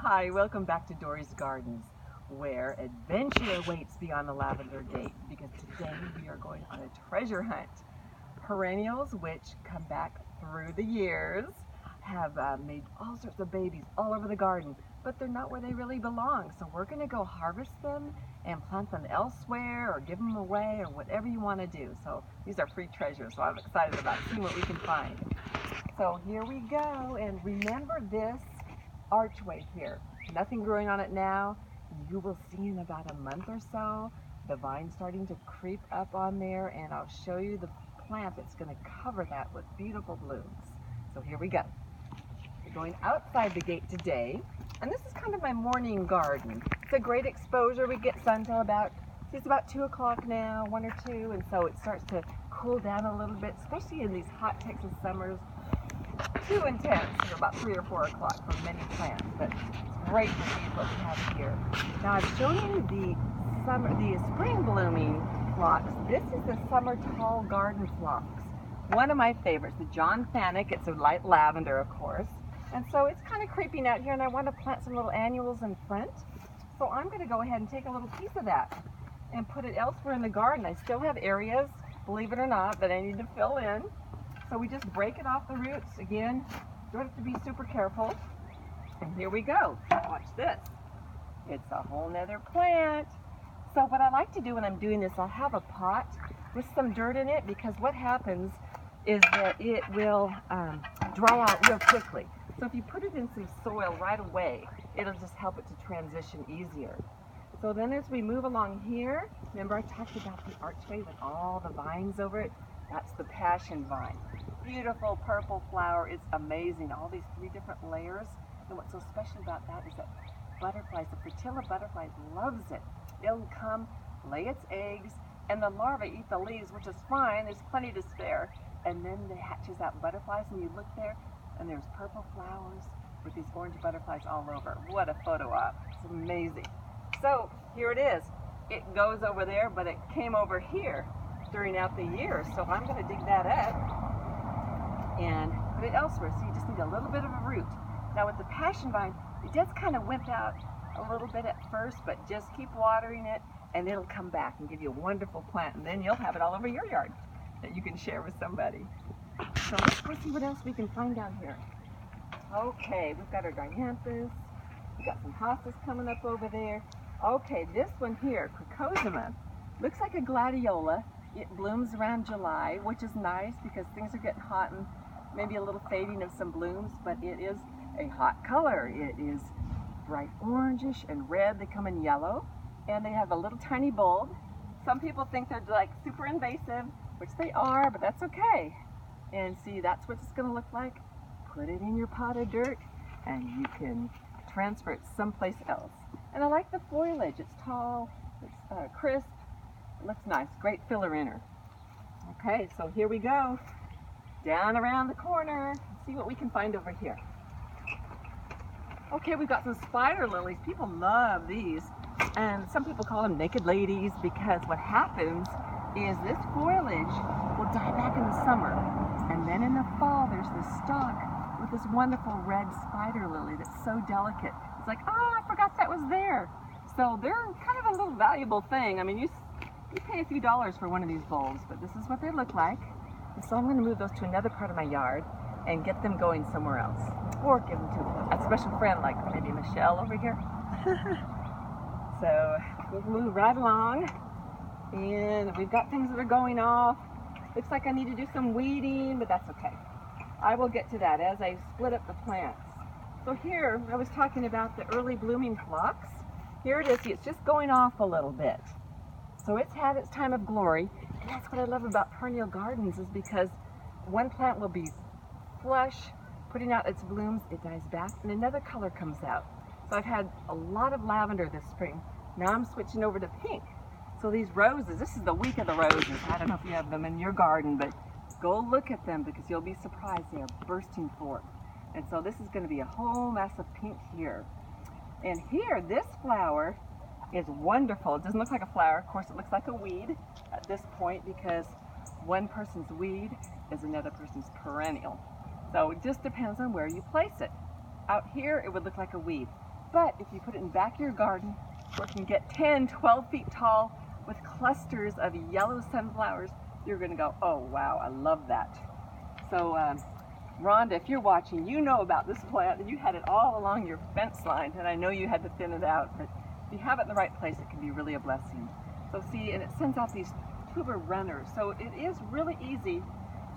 Hi, welcome back to Dory's Gardens, where adventure awaits beyond the lavender gate, because today we are going on a treasure hunt. Perennials, which come back through the years, have made all sorts of babies all over the garden, but they're not where they really belong. So we're going to go harvest them and plant them elsewhere or give them away or whatever you want to do. So these are free treasures, so I'm excited about seeing what we can find. So here we go, and remember this archway here. Nothing growing on it now. You will see in about a month or so the vine starting to creep up on there, and I'll show you the plant that's going to cover that with beautiful blooms. So here we go. We're going outside the gate today, and this is kind of my morning garden. It's a great exposure. We get sun till it's about 2 o'clock now, 1 or 2, and so it starts to cool down a little bit, especially in these hot Texas summers. Too intense for about 3 or 4 o'clock for many plants, but it's great to see what we have here. Now I've shown you the spring blooming phlox. This is the summer tall garden phlox. One of my favorites, the John Fanick. It's a light lavender, of course. And so it's kind of creeping out here, and I want to plant some little annuals in front. So I'm going to go ahead and take a little piece of that and put it elsewhere in the garden. I still have areas, believe it or not, that I need to fill in. So we just break it off the roots. Again, you have to be super careful. And here we go. Watch this. It's a whole nother plant. So what I like to do when I'm doing this, I'll have a pot with some dirt in it, because what happens is that it will dry out real quickly. So if you put it in some soil right away, it'll just help it to transition easier. So then as we move along here, remember I talked about the archway with all the vines over it? That's the passion vine. Beautiful purple flower. It's amazing. All these 3 different layers. And what's so special about that is that butterflies, the Fertilla butterfly loves it. It'll come, lay its eggs, and the larvae eat the leaves, which is fine. There's plenty to spare. And then it hatches out butterflies, and you look there, and there's purple flowers with these orange butterflies all over. What a photo op. It's amazing. So here it is. It goes over there, but it came over here during out the year. So I'm going to dig that up and put it elsewhere. So you just need a little bit of a root. Now with the passion vine, it does kind of wimp out a little bit at first, but just keep watering it and it'll come back and give you a wonderful plant, and then you'll have it all over your yard that you can share with somebody. So let's go see what else we can find down here. Okay, we've got our dianthus. We've got some hostas coming up over there. Okay, this one here, crocosima, looks like a gladiola. It blooms around July, which is nice because things are getting hot and maybe a little fading of some blooms, but it is a hot color. It is bright orangish and red. They come in yellow, and they have a little tiny bulb. Some people think they're like super invasive, which they are, but that's okay. And see, that's what it's going to look like. Put it in your pot of dirt, and you can transfer it someplace else. And I like the foliage. It's tall, it's crisp. It looks nice. Great filler inner. Okay, so here we go. Down around the corner. Let's see what we can find over here. Okay, we've got some spider lilies. People love these. And some people call them naked ladies, because what happens is this foliage will die back in the summer. And then in the fall, there's this stalk with this wonderful red spider lily that's so delicate. It's like, oh, I forgot that was there. So they're kind of a little valuable thing. I mean, you pay a few dollars for one of these bulbs, but this is what they look like. And so I'm going to move those to another part of my yard and get them going somewhere else. Or give them to a special friend like maybe Michelle over here. So we'll move right along. And we've got things that are going off. Looks like I need to do some weeding, but that's okay. I will get to that as I split up the plants. So here, I was talking about the early blooming phlox. Here it is. See, it's just going off a little bit. So it's had its time of glory, and that's what I love about perennial gardens, is because one plant will be flush, putting out its blooms, it dies back, and another color comes out. So I've had a lot of lavender this spring. Now I'm switching over to pink. So these roses, this is the week of the roses. I don't know if you have them in your garden, but go look at them because you'll be surprised. They are bursting forth. And so this is going to be a whole mess of pink here. And here, this flower is wonderful. It doesn't look like a flower. Of course, it looks like a weed at this point, because one person's weed is another person's perennial. So it just depends on where you place it. Out here, it would look like a weed. But if you put it in the back of your garden, where it can get 10, 12 feet tall with clusters of yellow sunflowers, you're gonna go, oh wow, I love that. So Rhonda, if you're watching, you know about this plant, and you had it all along your fence line, and I know you had to thin it out, but if you have it in the right place, it can be really a blessing. So see, and it sends out these tuber runners, so it is really easy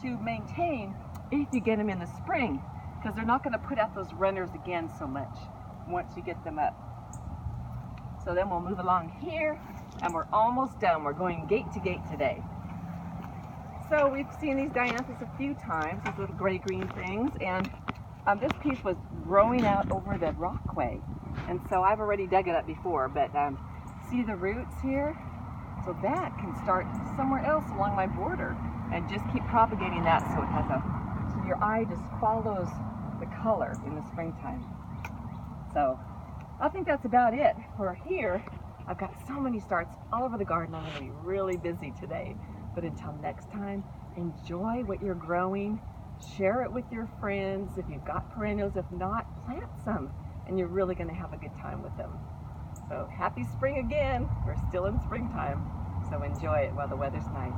to maintain if you get them in the spring, because they're not going to put out those runners again so much once you get them up. So then we'll move along here, and we're almost done. We're going gate to gate today. So we've seen these dianthus a few times, these little gray-green things, and this piece was growing out over the rockway, and so I've already dug it up before, but see the roots here? So that can start somewhere else along my border and just keep propagating that so it has so your eye just follows the color in the springtime. So I think that's about it for here. I've got so many starts all over the garden. I'm going to be really busy today. But until next time, enjoy what you're growing. Share it with your friends. If you've got perennials, if not, plant some. And you're really going to have a good time with them. So happy spring again. We're still in springtime. So enjoy it while the weather's nice.